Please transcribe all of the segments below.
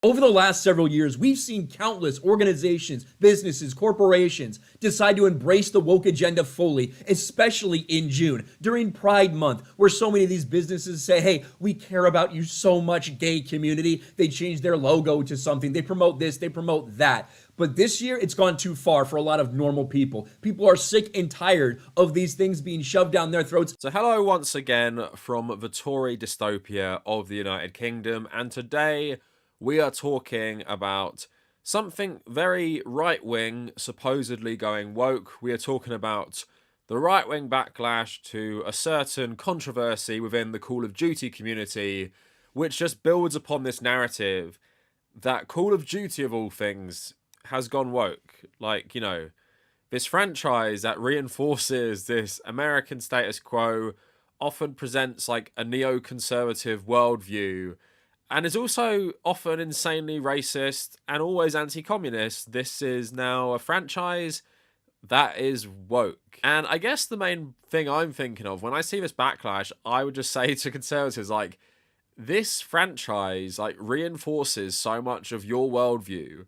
Over the last several years, we've seen countless organizations, businesses, corporations decide to embrace the woke agenda fully, especially in June, during Pride Month, where so many of these businesses say, hey, we care about you so much, gay community. They change their logo to something. They promote this, they promote that. But this year, it's gone too far for a lot of normal people. People are sick and tired of these things being shoved down their throats. So hello once again from the Tory dystopia of the United Kingdom, and today we are talking about something very right-wing, supposedly going woke. We are talking about the right-wing backlash to a certain controversy within the Call of Duty community, which just builds upon this narrative that Call of Duty, of all things, has gone woke. Like, you know, this franchise that reinforces this American status quo, often presents like a neoconservative worldview, and is also often insanely racist and always anti-communist. This is now a franchise that is woke. And I guess the main thing I'm thinking of when I see this backlash, I would just say to conservatives, like, this franchise like reinforces so much of your worldview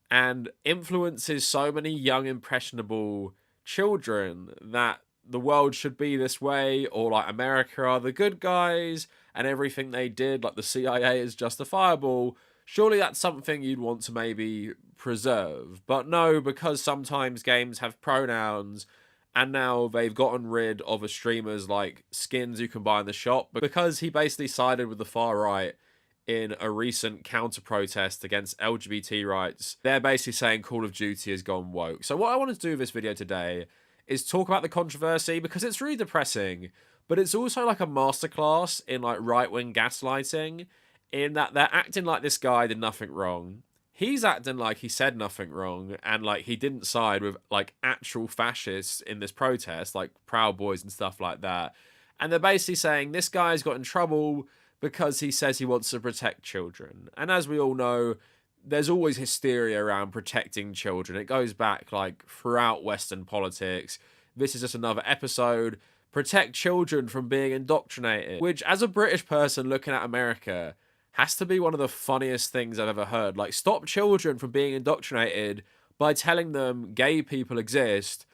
and influences so many young impressionable children that the world should be this way, or like America are the good guys and everything they did, like the CIA, is justifiable. Surely that's something you'd want to maybe preserve. But no, because sometimes games have pronouns and now they've gotten rid of a streamer's like skins you can buy in the shop because he basically sided with the far right in a recent counter-protest against LGBT rights. They're basically saying Call of Duty has gone woke. So what I want to do with this video today is talk about the controversy, because it's really depressing, but it's also like a masterclass in like right-wing gaslighting, in that they're acting like this guy did nothing wrong. He's acting like he said nothing wrong, and like he didn't side with like actual fascists in this protest, like Proud Boys and stuff like that. And they're basically saying this guy's got in trouble because he says he wants to protect children. And as we all know, there's always hysteria around protecting children. It goes back like throughout Western politics. This is just another episode. Protect children from being indoctrinated, which as a British person looking at America has to be one of the funniest things I've ever heard. Like, stop children from being indoctrinated by telling them gay people exist,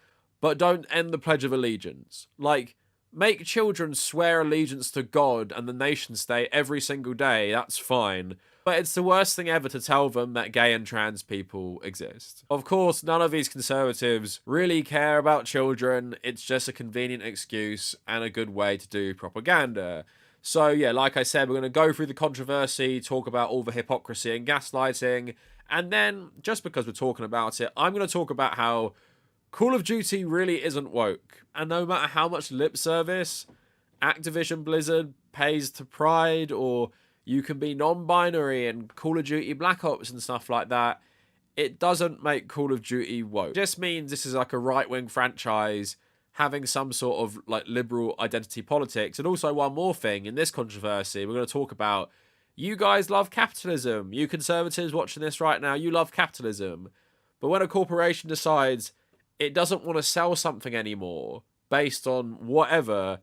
but don't end the Pledge of Allegiance. Like, make children swear allegiance to God and the nation state every single day, that's fine. But it's the worst thing ever to tell them that gay and trans people exist. Of course, none of these conservatives really care about children. It's just a convenient excuse and a good way to do propaganda. So yeah, like I said, we're going to go through the controversy, talk about all the hypocrisy and gaslighting, and then, just because we're talking about it, I'm going to talk about how Call of Duty really isn't woke. And no matter how much lip service Activision Blizzard pays to Pride, or you can be non-binary and Call of Duty Black Ops and stuff like that, it doesn't make Call of Duty woke. It just means this is like a right-wing franchise having some sort of like liberal identity politics. And also one more thing, in this controversy, we're going to talk about, you guys love capitalism. You conservatives watching this right now, you love capitalism. But when a corporation decides it doesn't want to sell something anymore based on whatever,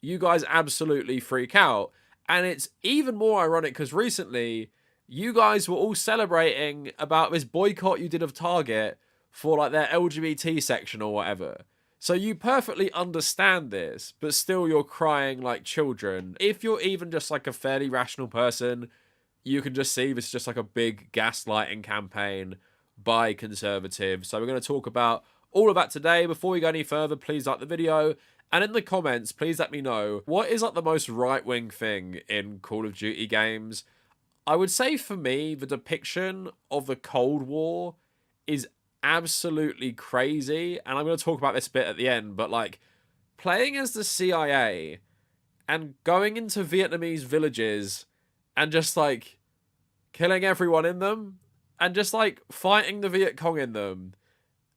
you guys absolutely freak out. And it's even more ironic because recently you guys were all celebrating about this boycott you did of Target for like their LGBT section or whatever. So you perfectly understand this, but still you're crying like children. If you're even just like a fairly rational person, you can just see this is just like a big gaslighting campaign by conservatives. So we're going to talk about all of that today. Before we go any further, please like the video. And in the comments, please let me know, what is like the most right-wing thing in Call of Duty games? I would say for me, the depiction of the Cold War is absolutely crazy. And I'm going to talk about this bit at the end, but like playing as the CIA and going into Vietnamese villages and just like killing everyone in them and just like fighting the Viet Cong in them.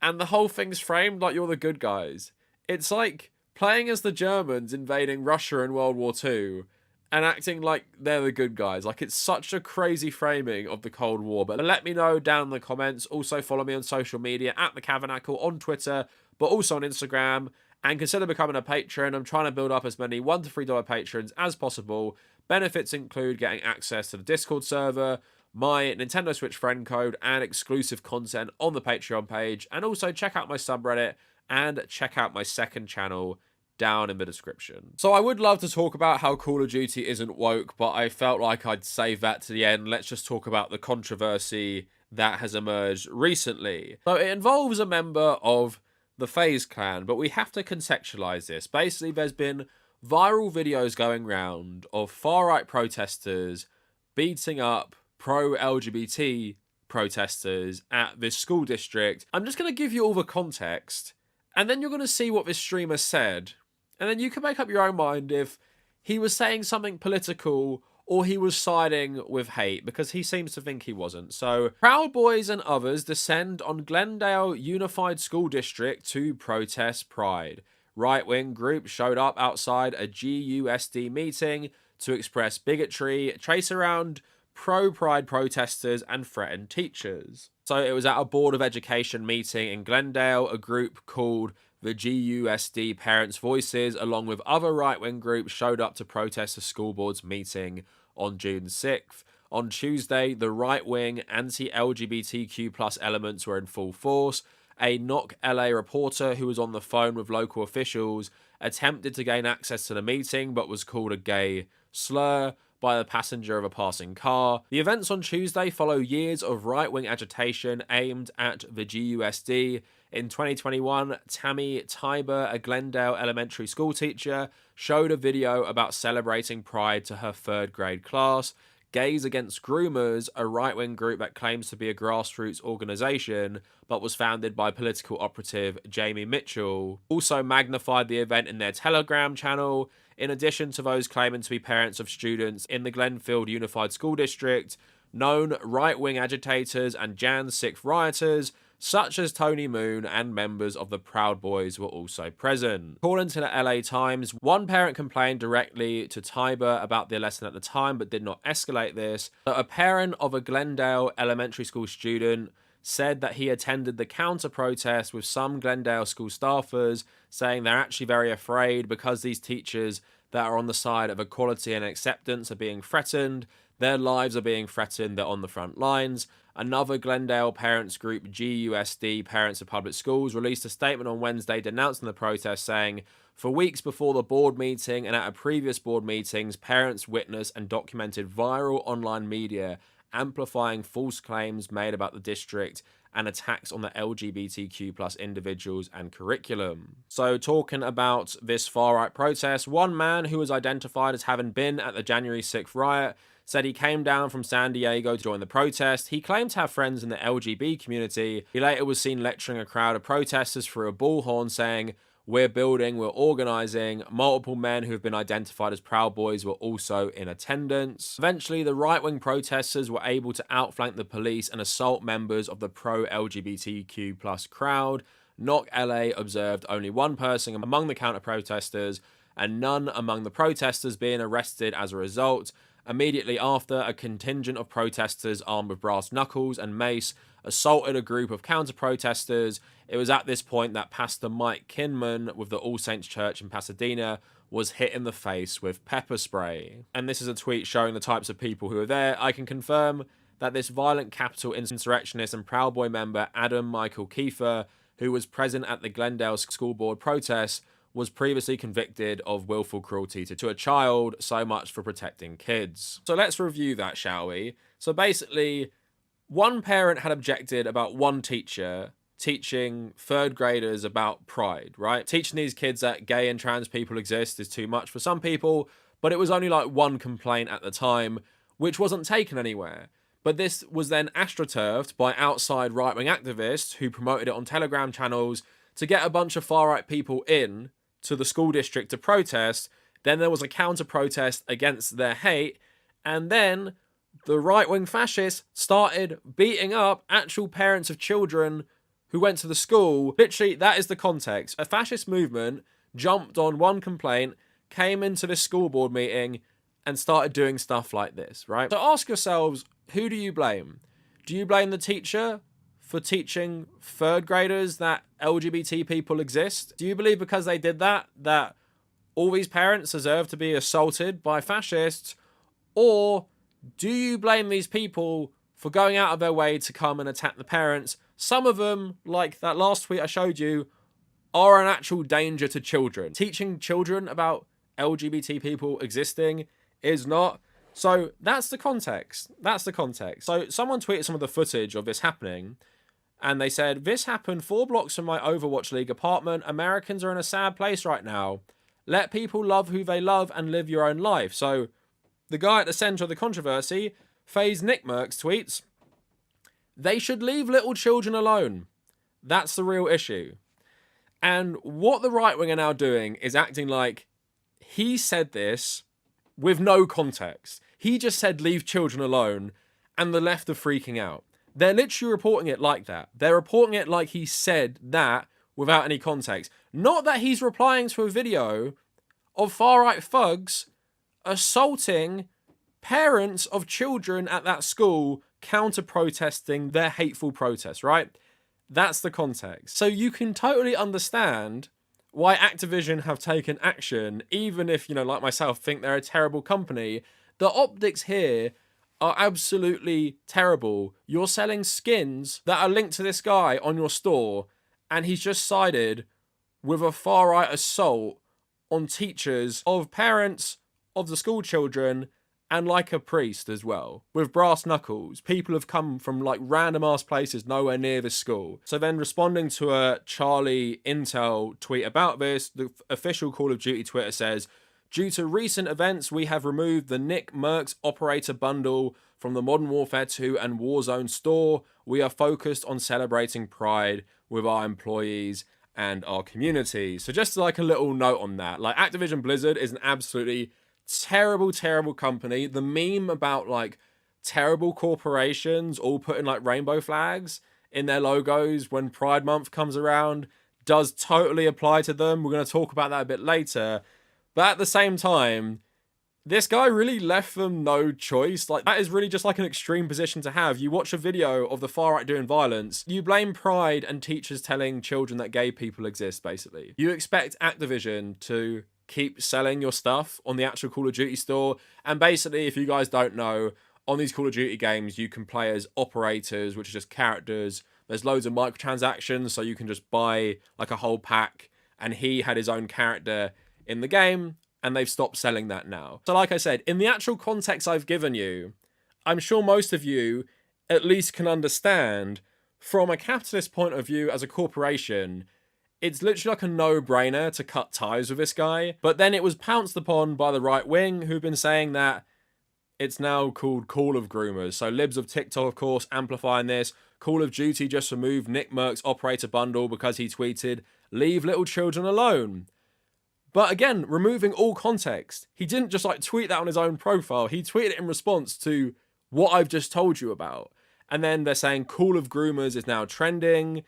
And the whole thing's framed like you're the good guys. It's like playing as the Germans invading Russia in World War II and acting like they're the good guys. Like, it's such a crazy framing of the Cold War. But let me know down in the comments. Also follow me on social media at the Kavernacle on Twitter, but also on Instagram. And consider becoming a patron. I'm trying to build up as many $1 to $3 patrons as possible. Benefits include getting access to the Discord server, my Nintendo Switch friend code and exclusive content on the Patreon page, and also check out my subreddit and check out my second channel down in the description. So I would love to talk about how Call of Duty isn't woke, but I felt like I'd save that to the end. Let's just talk about the controversy that has emerged recently. So it involves a member of the Faze clan, but we have to contextualize this. Basically, there's been viral videos going round of far-right protesters beating up pro-LGBT protesters at this school district. I'm just going to give you all the context, and then you're going to see what this streamer said. And then you can make up your own mind if he was saying something political or he was siding with hate, because he seems to think he wasn't. So, Proud Boys and others descend on Glendale Unified School District to protest Pride. Right-wing groups showed up outside a GUSD meeting to express bigotry, chase around pro-Pride protesters, and threaten teachers. So it was at a Board of Education meeting in Glendale. A group called the GUSD Parents' Voices, along with other right-wing groups, showed up to protest the school board's meeting on June 6th. On Tuesday, the right-wing anti-LGBTQ+ elements were in full force. A Knock LA reporter who was on the phone with local officials attempted to gain access to the meeting, but was called a gay slur by the passenger of a passing car. The events on Tuesday follow years of right-wing agitation aimed at the GUSD. In 2021, Tammy Tiber, a Glendale elementary school teacher, showed a video about celebrating Pride to her third grade class. Gays Against Groomers, a right-wing group that claims to be a grassroots organisation, but was founded by political operative Jamie Mitchell, also magnified the event in their Telegram channel. In addition to those claiming to be parents of students in the Glenfield Unified School District, known right-wing agitators and Jan 6 rioters, such as Tony Moon and members of the Proud Boys, were also present. According to the LA Times, one parent complained directly to Tiber about the lesson at the time, but did not escalate this. A parent of a Glendale elementary school student said that he attended the counter-protest with some Glendale school staffers, saying they're actually very afraid because these teachers that are on the side of equality and acceptance are being threatened. Their lives are being threatened. They're on the front lines. Another Glendale parents group, GUSD Parents of Public Schools, released a statement on Wednesday denouncing the protest, saying, "For weeks before the board meeting and at a previous board meetings, parents witnessed and documented viral online media amplifying false claims made about the district and attacks on the LGBTQ+ individuals and curriculum." So talking about this far-right protest, one man who was identified as having been at the January 6th riot said he came down from San Diego to join the protest. He claimed to have friends in the LGB community. He later was seen lecturing a crowd of protesters through a bullhorn, saying, "We're building, we're organising." Multiple men who have been identified as Proud Boys were also in attendance. Eventually, the right-wing protesters were able to outflank the police and assault members of the pro-LGBTQ+ crowd. Knock LA observed only one person among the counter-protesters, and none among the protesters being arrested as a result. Immediately after, a contingent of protesters armed with brass knuckles and mace assaulted a group of counter-protesters. It was at this point that Pastor Mike Kinman with the All Saints Church in Pasadena was hit in the face with pepper spray. And this is a tweet showing the types of people who were there. I can confirm that this violent Capitol insurrectionist and Proud Boy member Adam Michael Kiefer, who was present at the Glendale School Board protests, was previously convicted of willful cruelty to a child, so much for protecting kids. So let's review that, shall we? So basically, one parent had objected about one teacher teaching third graders about pride, right? Teaching these kids that gay and trans people exist is too much for some people, but it was only like one complaint at the time, which wasn't taken anywhere. But this was then astroturfed by outside right-wing activists who promoted it on Telegram channels to get a bunch of far-right people in to the school district to protest. Then there was a counter-protest against their hate, and then the right-wing fascists started beating up actual parents of children who went to the school. Literally, that is the context. A fascist movement jumped on one complaint, came into this school board meeting, and started doing stuff like this, right? So ask yourselves, who do you blame? Do you blame the teacher for teaching third graders that LGBT people exist? Do you believe because they did that all these parents deserve to be assaulted by fascists? Or do you blame these people for going out of their way to come and attack the parents. Some of them, like that last tweet I showed you, are an actual danger to children. Teaching children about LGBT people existing is not. So that's the context. That's the context. So someone tweeted some of the footage of this happening, and they said, "This happened 4 blocks from my Overwatch League apartment. Americans are in a sad place right now. Let people love who they love and live your own life." So the guy at the center of the controversy, Faze Nickmercs, tweets, "They should leave little children alone. That's the real issue." And what the right wing are now doing is acting like he said this with no context. He just said leave children alone, and the left are freaking out. They're literally reporting it like that. They're reporting it like he said that without any context. Not that he's replying to a video of far-right thugs assaulting parents of children at that school, counter-protesting their hateful protests, right? That's the context. So you can totally understand why Activision have taken action, even if, you know, like myself, think they're a terrible company. The optics here are absolutely terrible. You're selling skins that are linked to this guy on your store, and he's just sided with a far-right assault on teachers of parents of the school children, and like a priest as well, with brass knuckles. People have come from like random ass places nowhere near this school. So then, responding to a Charlie Intel tweet about this, the official Call of Duty Twitter says, "Due to recent events, we have removed the Nickmercs operator bundle from the Modern Warfare 2 and Warzone store. We are focused on celebrating Pride with our employees and our community." So just like a little note on that, like Activision Blizzard is an absolutely terrible company. The meme about like terrible corporations all putting like rainbow flags in their logos when Pride Month comes around does totally apply to them. We're going to talk about that a bit later. But at the same time, this guy really left them no choice. Like, that is really just like an extreme position to have. You watch a video of the far right doing violence, you blame Pride and teachers telling children that gay people exist, basically. You expect Activision to keep selling your stuff on the actual Call of Duty store. And basically, if you guys don't know, on these Call of Duty games, you can play as operators, which are just characters. There's loads of microtransactions, so you can just buy like a whole pack. And he had his own character in the game, and they've stopped selling that now. So like I said, in the actual context I've given you, I'm sure most of you at least can understand from a capitalist point of view as a corporation, it's literally like a no-brainer to cut ties with this guy. But then it was pounced upon by the right wing, who've been saying that it's now called Call of Groomers. So libs of TikTok, of course, amplifying this. Call of Duty just removed Nickmercs operator bundle because he tweeted, "Leave little children alone." But again, removing all context. He didn't just like tweet that on his own profile. He tweeted it in response to what I've just told you about. And then they're saying Call of Groomers is now trending.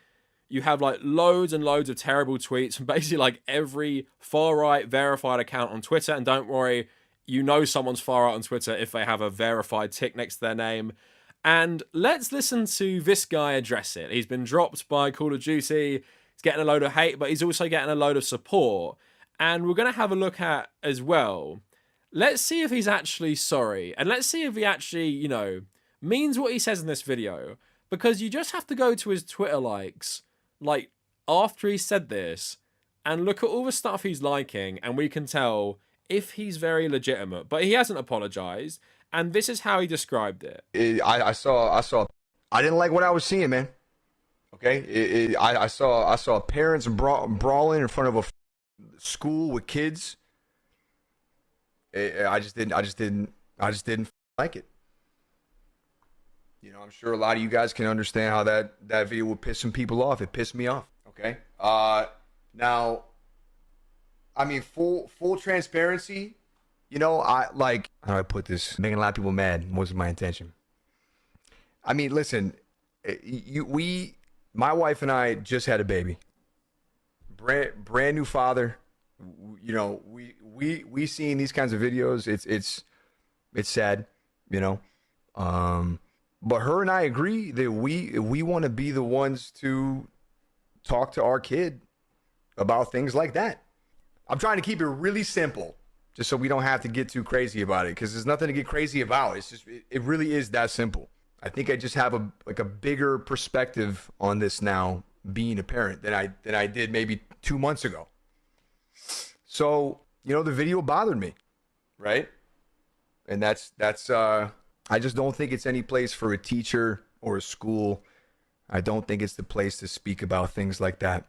You have like loads and loads of terrible tweets from basically like every far-right verified account on Twitter. And don't worry, you know someone's far-right on Twitter if they have a verified tick next to their name. And let's listen to this guy address it. He's been dropped by Call of Duty. He's getting a load of hate, but he's also getting a load of support. And we're going to have a look at as well. Let's see if he's actually sorry. And let's see if he actually, you know, means what he says in this video. Because you just have to go to his Twitter likes, like, after he said this, and look at all the stuff he's liking, and we can tell if he's very legitimate. But he hasn't apologized, and this is how he described it. I didn't like what I was seeing, man. Okay? I saw parents brawling in front of a school with kids. I just didn't like it. You know, I'm sure a lot of you guys can understand how that video would piss some people off. It pissed me off. Okay. Now, I mean, full transparency. You know, how do I put this? Making a lot of people mad wasn't my intention. I mean, listen, my wife and I just had a baby. Brand new father. You know, we seeing these kinds of videos. It's sad. You know. But her and I agree that we want to be the ones to talk to our kid about things like that. I'm trying to keep it really simple, just so we don't have to get too crazy about it, because there's nothing to get crazy about. It's just, it really is that simple. I think I just have a bigger perspective on this now, being a parent, than I did maybe 2 months ago. So, the video bothered me, right? And that's I just don't think it's any place for a teacher or a school. I don't think it's the place to speak about things like that.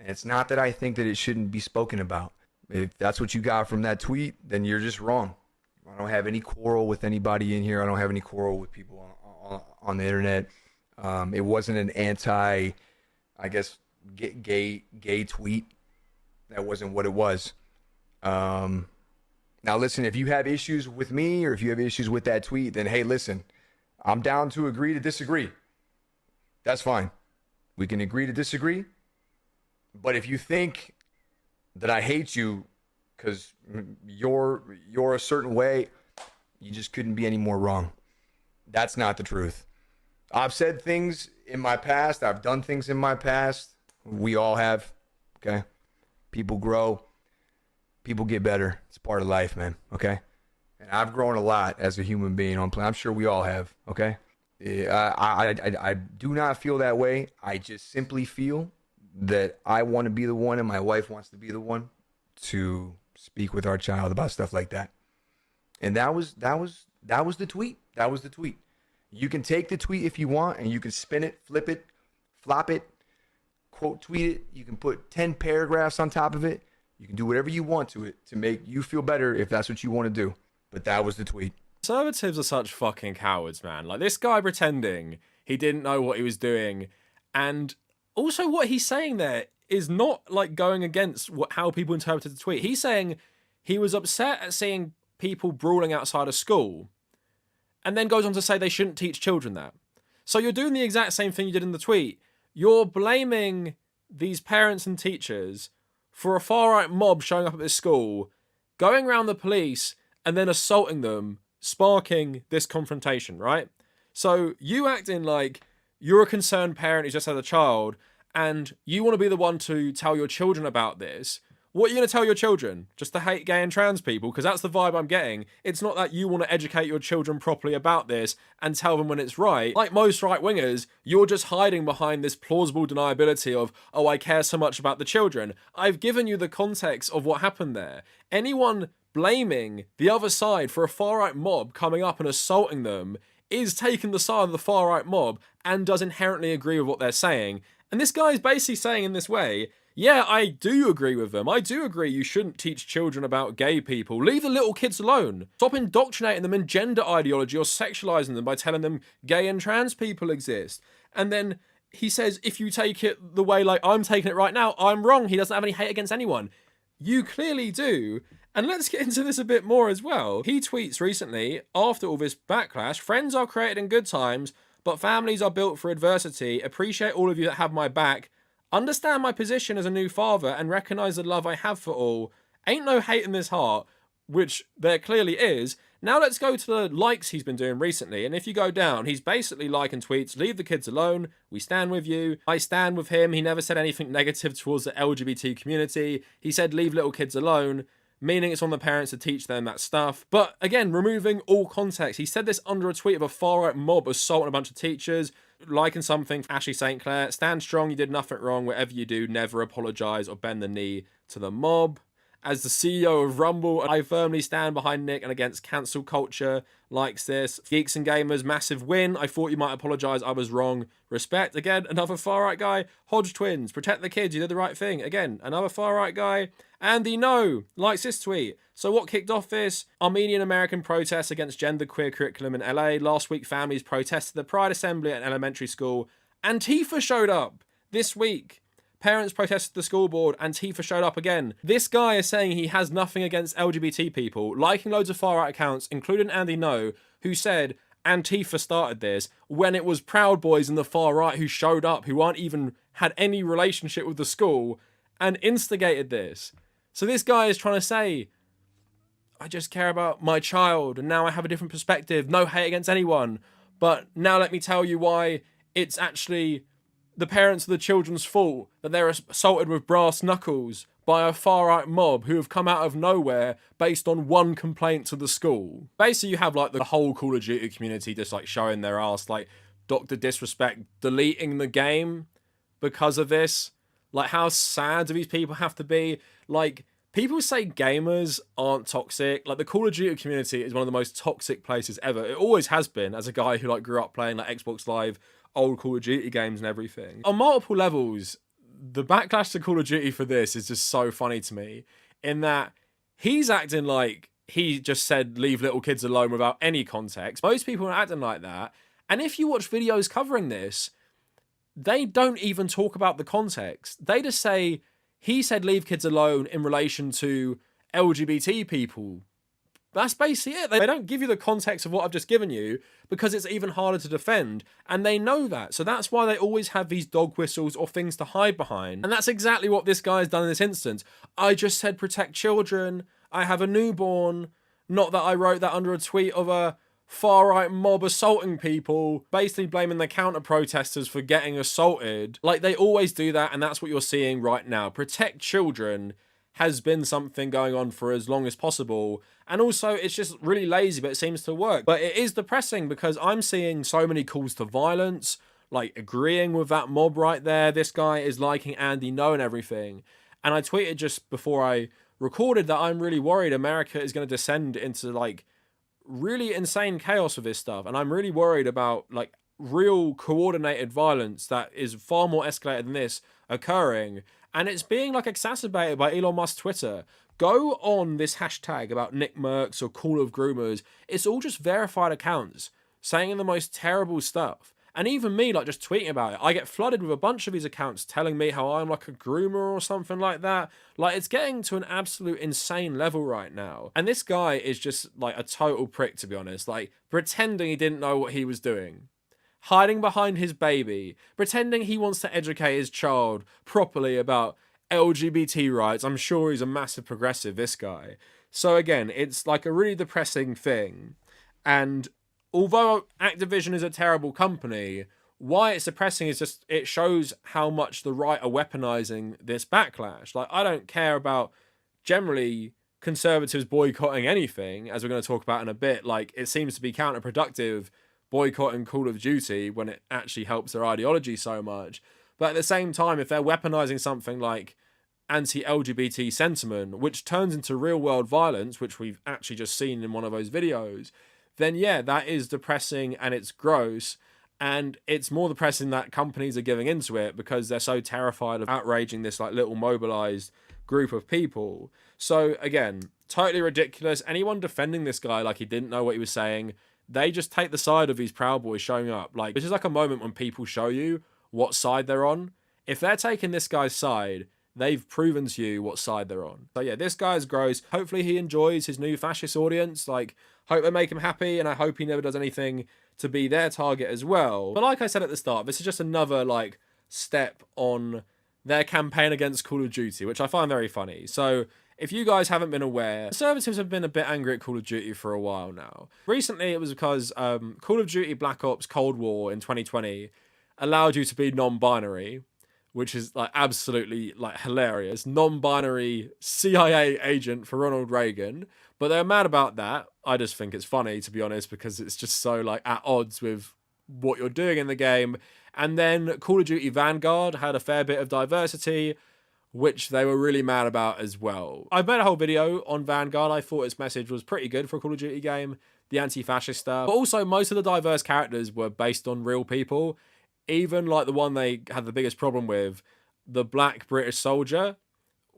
And it's not that I think that it shouldn't be spoken about. If that's what you got from that tweet, then you're just wrong. I don't have any quarrel with anybody in here. I don't have any quarrel with people on the internet. It wasn't an anti, I guess, gay tweet. That wasn't what it was. Now, listen, if you have issues with me or if you have issues with that tweet, then, hey, listen, I'm down to agree to disagree. That's fine. We can agree to disagree. But if you think that I hate you because you're a certain way, you just couldn't be any more wrong. That's not the truth. I've said things in my past. I've done things in my past. We all have. Okay? People grow. People get better. It's part of life, man. Okay? And I've grown a lot as a human being on play. I'm sure we all have. Okay? I do not feel that way. I just simply feel that I want to be the one and my wife wants to be the one to speak with our child about stuff like that. And that was the tweet. That was the tweet. You can take the tweet if you want and you can spin it, flip it, flop it, quote tweet it. You can put 10 paragraphs on top of it. You can do whatever you want to it to make you feel better if that's what you want to do. But that was the tweet. Conservatives are such fucking cowards, man. Like, this guy pretending he didn't know what he was doing, and also what he's saying there is not like going against how people interpreted the tweet. He's saying he was upset at seeing people brawling outside of school, and then goes on to say they shouldn't teach children that. So you're doing the exact same thing you did in the tweet. You're blaming these parents and teachers for a far-right mob showing up at this school, going around the police, and then assaulting them, sparking this confrontation, right? So you acting like you're a concerned parent who's just had a child, and you want to be the one to tell your children about this. What are you going to tell your children? Just to hate gay and trans people? Because that's the vibe I'm getting. It's not that you want to educate your children properly about this and tell them when it's right. Like most right-wingers, you're just hiding behind this plausible deniability of, oh, I care so much about the children. I've given you the context of what happened there. Anyone blaming the other side for a far-right mob coming up and assaulting them is taking the side of the far-right mob and does inherently agree with what they're saying. And this guy is basically saying in this way, yeah, I do agree with them. I do agree you shouldn't teach children about gay people. Leave the little kids alone. Stop indoctrinating them in gender ideology or sexualizing them by telling them gay and trans people exist. And then he says, if you take it the way like I'm taking it right now, I'm wrong. He doesn't have any hate against anyone. You clearly do. And let's get into this a bit more as well. He tweets recently, after all this backlash, friends are created in good times, but families are built for adversity. Appreciate all of you that have my back. Understand my position as a new father and recognize the love I have for all. Ain't no hate in this heart, which there clearly is. Now let's go to the likes he's been doing recently. And if you go down, he's basically liking tweets, leave the kids alone, we stand with you, I stand with him. He never said anything negative towards the LGBT community. He said leave little kids alone, meaning it's on the parents to teach them that stuff. But again, removing all context. He said this under a tweet of a far-right mob assaulting a bunch of teachers, liking something from Ashley St. Clair. Stand strong, you did nothing wrong. Whatever you do, never apologise or bend the knee to the mob. As the CEO of Rumble, I firmly stand behind Nick and against cancel culture. Likes this. Geeks and Gamers, massive win. I thought you might apologise, I was wrong. Respect. Again, another far-right guy. Hodge Twins, protect the kids, you did the right thing. Again, another far-right guy. Andy No likes this tweet. So what kicked off this? Armenian American protests against genderqueer curriculum in LA. Last week, families protested the Pride Assembly at an elementary school. Antifa showed up this week. Parents protested the school board. Antifa showed up again. This guy is saying he has nothing against LGBT people, liking loads of far-right accounts, including Andy No, who said Antifa started this when it was Proud Boys and the far right who showed up, who aren't even had any relationship with the school, and instigated this. So this guy is trying to say, I just care about my child, and now I have a different perspective. No hate against anyone. But now let me tell you why it's actually the parents of the children's fault that they're assaulted with brass knuckles by a far-right mob who have come out of nowhere based on one complaint to the school. Basically, you have like the whole Call of Duty community just like showing their ass, like Dr. Disrespect deleting the game because of this. Like, how sad do these people have to be? Like, people say gamers aren't toxic. Like, the Call of Duty community is one of the most toxic places ever. It always has been, as a guy who like grew up playing like Xbox Live, old Call of Duty games and everything. On multiple levels, the backlash to Call of Duty for this is just so funny to me, in that he's acting like he just said leave little kids alone without any context. Most people are acting like that. And if you watch videos covering this, they don't even talk about the context. They just say, he said leave kids alone in relation to LGBT people. That's basically it. They don't give you the context of what I've just given you because it's even harder to defend. And they know that. So that's why they always have these dog whistles or things to hide behind. And that's exactly what this guy's done in this instance. I just said protect children. I have a newborn. Not that I wrote that under a tweet of a far-right mob assaulting people, basically blaming the counter-protesters for getting assaulted. Like, they always do that, and that's what you're seeing right now. Protect children has been something going on for as long as possible, and also it's just really lazy, but it seems to work. But it is depressing because I'm seeing so many calls to violence, like agreeing with that mob right there. This guy is liking Andy No and everything. And I tweeted just before I recorded that I'm really worried America is going to descend into like really insane chaos with this stuff, and I'm really worried about like real coordinated violence that is far more escalated than this occurring, and it's being like exacerbated by Elon Musk's Twitter. Go on this hashtag about Nickmercs or Call of Groomers. It's all just verified accounts saying the most terrible stuff. And even me, like, just tweeting about it, I get flooded with a bunch of these accounts telling me how I'm like a groomer or something like that. Like, it's getting to an absolute insane level right now. And this guy is just like a total prick, to be honest. Like, pretending he didn't know what he was doing. Hiding behind his baby. Pretending he wants to educate his child properly about LGBT rights. I'm sure he's a massive progressive, this guy. So again, it's like a really depressing thing. And although Activision is a terrible company, why it's depressing is just it shows how much the right are weaponizing this backlash. Like, I don't care about generally conservatives boycotting anything, as we're going to talk about in a bit. Like, it seems to be counterproductive boycotting Call of Duty when it actually helps their ideology so much. But at the same time, if they're weaponizing something like anti-LGBT sentiment, which turns into real-world violence, which we've actually just seen in one of those videos, then yeah, that is depressing and it's gross. And it's more depressing that companies are giving into it because they're so terrified of outraging this like little mobilized group of people. So again, totally ridiculous. Anyone defending this guy like he didn't know what he was saying, they just take the side of these Proud Boys showing up. Like, this is like a moment when people show you what side they're on. If they're taking this guy's side, they've proven to you what side they're on. So yeah, this guy's gross. Hopefully he enjoys his new fascist audience. Like, hope they make him happy, and I hope he never does anything to be their target as well. But like I said at the start, this is just another like step on their campaign against Call of Duty, which I find very funny. So if you guys haven't been aware, conservatives have been a bit angry at Call of Duty for a while now. Recently, it was because Call of Duty Black Ops Cold War in 2020 allowed you to be non-binary, which is like absolutely like hilarious. Non-binary CIA agent for Ronald Reagan. But they're mad about that. I just think it's funny, to be honest, because it's just so like at odds with what you're doing in the game. And then Call of Duty Vanguard had a fair bit of diversity, which they were really mad about as well. I've made a whole video on Vanguard. I thought its message was pretty good for a Call of Duty game, the anti-fascist stuff. But also, most of the diverse characters were based on real people. Even like the one they had the biggest problem with, the black British soldier,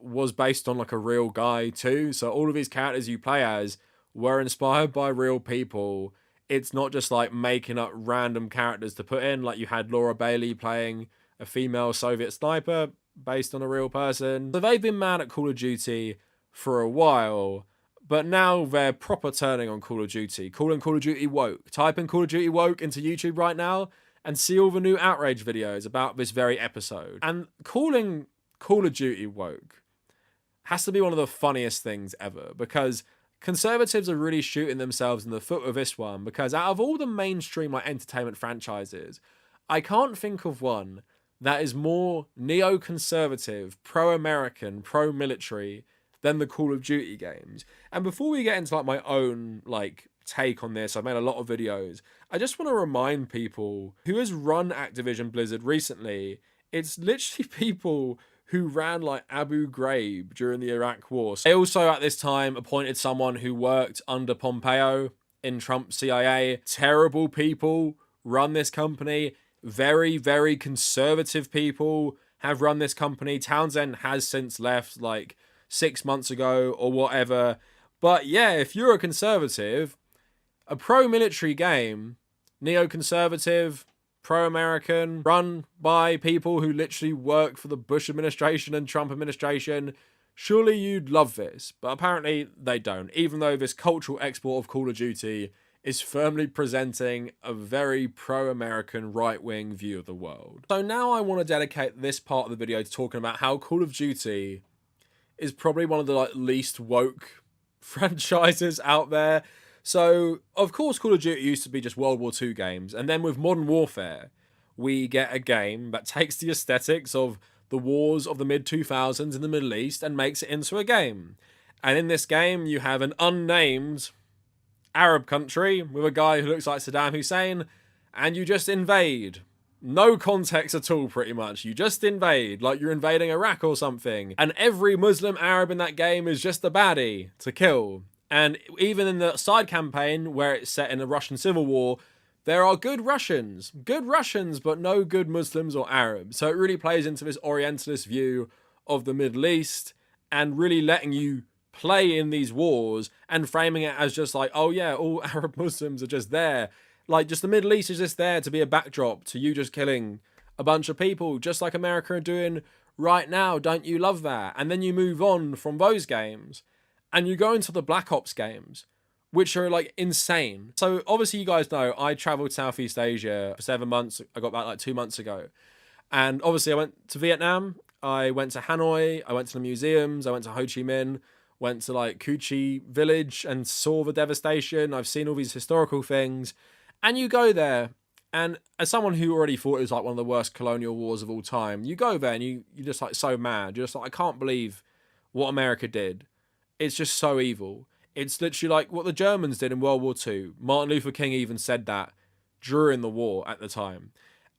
was based on like a real guy too. So all of these characters you play as were inspired by real people. It's not just like making up random characters to put in. Like, you had Laura Bailey playing a female Soviet sniper based on a real person. So they've been mad at Call of Duty for a while, but now they're proper turning on Call of Duty, calling Call of Duty woke. Type in Call of Duty woke into YouTube right now and see all the new outrage videos about this very episode. And calling Call of Duty woke has to be one of the funniest things ever, because conservatives are really shooting themselves in the foot with this one, because out of all the mainstream like entertainment franchises, I can't think of one that is more neoconservative, pro-American, pro-military than the Call of Duty games. And before we get into like my own like take on this, I've made a lot of videos. I just want to remind people who has run Activision Blizzard recently. It's literally people who ran like Abu Ghraib during the Iraq War. They also at this time appointed someone who worked under Pompeo in Trump's CIA. Terrible people run this company. Very, very conservative people have run this company. Townsend has since left like 6 months ago or whatever. But yeah, if you're a conservative, a pro-military game, neoconservative, pro-American, run by people who literally work for the Bush administration and Trump administration, surely you'd love this. But apparently they don't, even though this cultural export of Call of Duty is firmly presenting a very pro-American right-wing view of the world. So now I want to dedicate this part of the video to talking about how Call of Duty is probably one of the like least woke franchises out there. So, of course, Call of Duty used to be just World War II games, and then with Modern Warfare, we get a game that takes the aesthetics of the wars of the mid-2000s in the Middle East and makes it into a game. And in this game, you have an unnamed Arab country with a guy who looks like Saddam Hussein, and you just invade. No context at all, pretty much. You just invade, like you're invading Iraq or something. And every Muslim Arab in that game is just a baddie to kill. And even in the side campaign, where it's set in the Russian Civil War, there are good Russians, but no good Muslims or Arabs. So it really plays into this Orientalist view of the Middle East and really letting you play in these wars and framing it as just like, oh yeah, all Arab Muslims are just there. Like, just the Middle East is just there to be a backdrop to you just killing a bunch of people, just like America are doing right now. Don't you love that? And then you move on from those games and you go into the Black Ops games, which are like insane. So obviously you guys know I traveled to Southeast Asia for 7 months. I got back like 2 months ago. And obviously I went to Vietnam. I went to Hanoi. I went to the museums. I went to Ho Chi Minh. Went to like Cu Chi village and saw the devastation. I've seen all these historical things. And you go there, and as someone who already thought it was like one of the worst colonial wars of all time, you go there and you're just like so mad. You're just like, I can't believe what America did. It's just so evil. It's literally like what the Germans did in World War II. Martin Luther King even said that during the war at the time.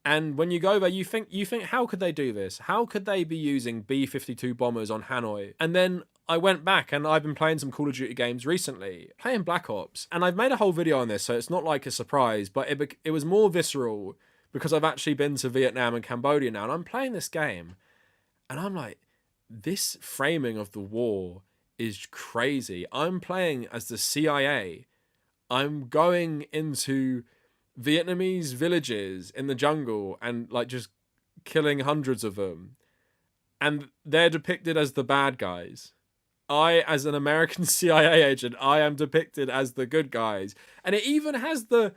And when you go there, you think, how could they do this? How could they be using B-52 bombers on Hanoi? And then I went back and I've been playing some Call of Duty games recently, playing Black Ops. And I've made a whole video on this, so it's not like a surprise, but it was more visceral because I've actually been to Vietnam and Cambodia now. And I'm playing this game and I'm like, this framing of the war is crazy. I'm playing as the CIA. I'm going into Vietnamese villages in the jungle and like just killing hundreds of them. And they're depicted as the bad guys. I, as an American CIA agent, I am depicted as the good guys. And it even has the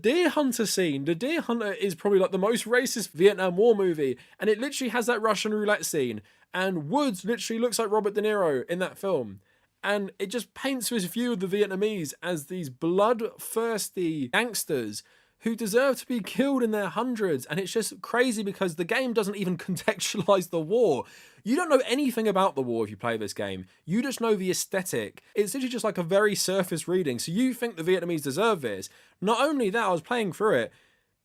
deer hunter scene. The deer hunter is probably like the most racist Vietnam War movie. And it literally has that Russian roulette scene. And Woods literally looks like Robert De Niro in that film. And it just paints this view of the Vietnamese as these bloodthirsty gangsters who deserve to be killed in their hundreds. And it's just crazy because the game doesn't even contextualize the war. You don't know anything about the war if you play this game. You just know the aesthetic. It's literally just like a very surface reading. So you think the Vietnamese deserve this. Not only that, I was playing through it.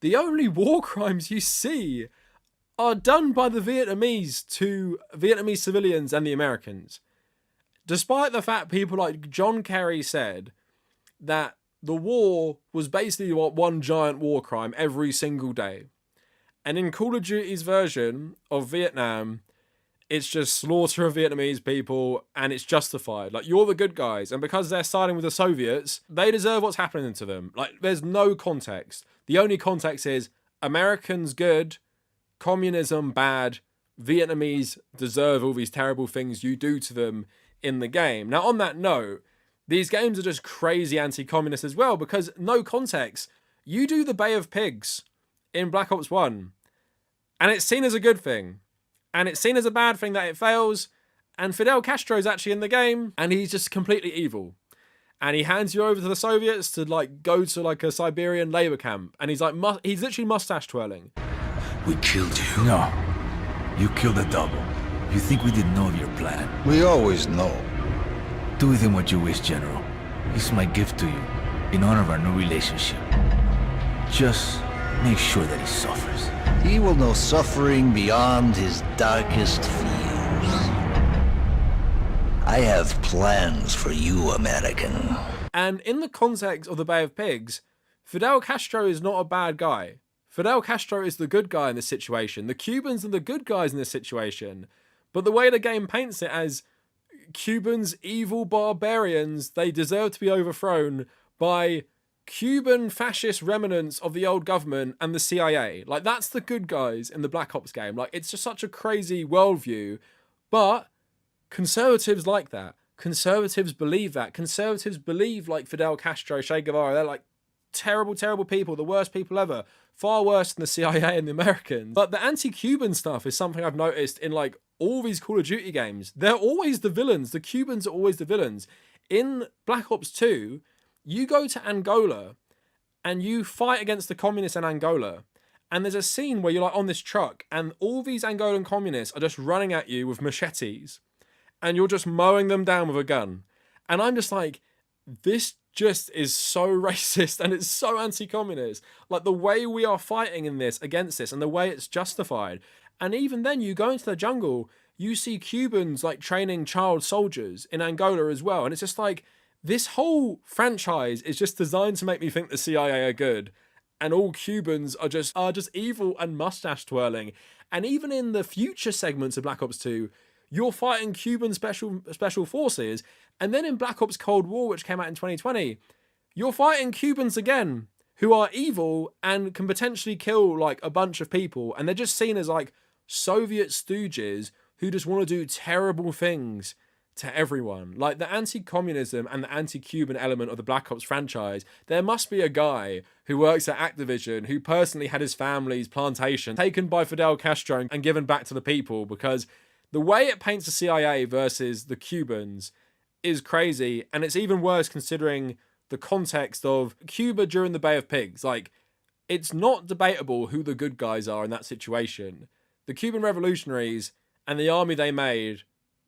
The only war crimes you see are done by the Vietnamese to Vietnamese civilians and the Americans. Despite the fact people like John Kerry said that the war was basically one giant war crime every single day. And in Call of Duty's version of Vietnam, it's just slaughter of Vietnamese people and it's justified. Like, you're the good guys. And because they're siding with the Soviets, they deserve what's happening to them. Like, there's no context. The only context is Americans good, communism bad, Vietnamese deserve all these terrible things you do to them in the game. Now, on that note, these games are just crazy anti-communist as well because no context. You do the Bay of Pigs in Black Ops 1 and it's seen as a good thing. And it's seen as a bad thing that it fails. And Fidel Castro's actually in the game and he's just completely evil. And he hands you over to the Soviets to like go to like a Siberian labor camp. And he's like, he's literally mustache twirling. We killed you. No. You killed a double. You think we didn't know of your plan? We always know. Do with him what you wish, General. He's my gift to you, in honor of our new relationship. Just make sure that he suffers. He will know suffering beyond his darkest fears. I have plans for you, American. And in the context of the Bay of Pigs, Fidel Castro is not a bad guy. Fidel Castro is the good guy in this situation. The Cubans are the good guys in this situation. But the way the game paints it as Cubans, evil barbarians, they deserve to be overthrown by Cuban fascist remnants of the old government and the CIA. Like, that's the good guys in the Black Ops game. Like, it's just such a crazy worldview. But conservatives like that. Conservatives believe that. Conservatives believe like Fidel Castro, Che Guevara. They're like terrible, terrible people. The worst people ever. Far worse than the CIA and the Americans. But the anti-Cuban stuff is something I've noticed in like all these Call of Duty games. They're always the villains. The Cubans are always the villains. In Black Ops 2, you go to Angola and you fight against the communists in Angola. And there's a scene where you're like on this truck and all these Angolan communists are just running at you with machetes. And you're just mowing them down with a gun. And I'm just like, this just is so racist and it's so anti-communist. Like the way we are fighting in this against this and the way it's justified. And even then you go into the jungle, you see Cubans like training child soldiers in Angola as well. And it's just like, this whole franchise is just designed to make me think the CIA are good. And all Cubans are just evil and mustache twirling. And even in the future segments of Black Ops 2, you're fighting Cuban special forces. And then in Black Ops Cold War, which came out in 2020, you're fighting Cubans again, who are evil and can potentially kill like a bunch of people. And they're just seen as like Soviet stooges who just want to do terrible things to everyone. Like the anti-communism and the anti-Cuban element of the Black Ops franchise, there must be a guy who works at Activision who personally had his family's plantation taken by Fidel Castro and given back to the people, because the way it paints the CIA versus the Cubans is crazy. And it's even worse considering the context of Cuba during the Bay of Pigs. Like, it's not debatable who the good guys are in that situation. The Cuban revolutionaries and the army they made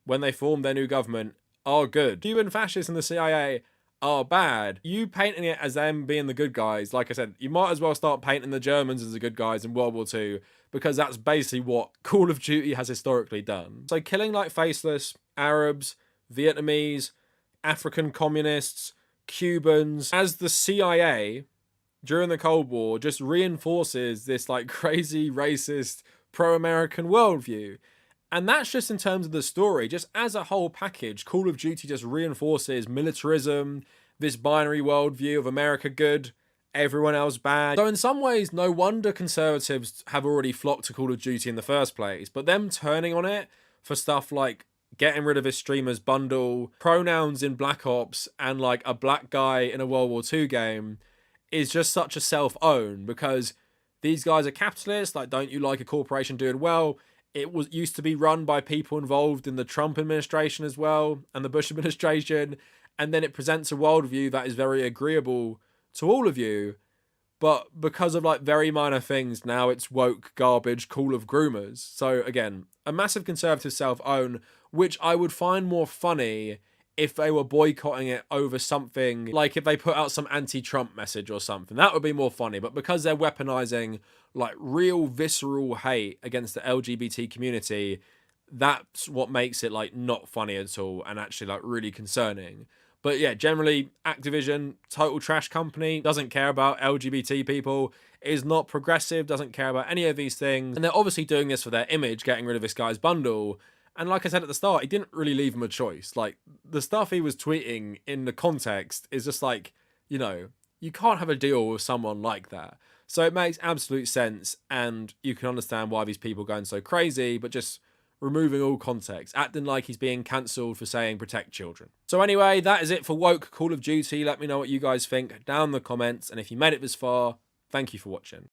when they formed their new government are good. Cuban fascists and the CIA are bad. You painting it as them being the good guys, like I said, you might as well start painting the Germans as the good guys in World War II, because that's basically what Call of Duty has historically done. So killing like faceless Arabs, Vietnamese, African communists, Cubans, as the CIA during the Cold War just reinforces this like crazy racist pro-American worldview. And that's just in terms of the story. Just as a whole package, Call of Duty just reinforces militarism, this binary worldview of America good, everyone else bad. So in some ways, no wonder conservatives have already flocked to Call of Duty in the first place. But them turning on it for stuff like getting rid of his streamers bundle, pronouns in Black Ops, and like a black guy in a World War II game is just such a self-own, because these guys are capitalists. Like, don't you like a corporation doing well? It used to be run by people involved in the Trump administration as well, and the Bush administration. And then it presents a worldview that is very agreeable to all of you. But because of like very minor things, now it's woke garbage Call of groomers. So again, a massive conservative self-own, which I would find more funny if they were boycotting it over something, like if they put out some anti-Trump message or something. That would be more funny. But because they're weaponizing like real visceral hate against the LGBT community, that's what makes it like not funny at all and actually like really concerning. But yeah, generally Activision, total trash company, doesn't care about LGBT people, is not progressive, doesn't care about any of these things. And they're obviously doing this for their image, getting rid of this guy's bundle. And like I said at the start, he didn't really leave him a choice. Like, the stuff he was tweeting in the context is just like, you know, you can't have a deal with someone like that. So it makes absolute sense, and you can understand why these people are going so crazy, but just removing all context, acting like he's being cancelled for saying protect children. So anyway, that is it for woke Call of Duty. Let me know what you guys think down in the comments, and if you made it this far, thank you for watching.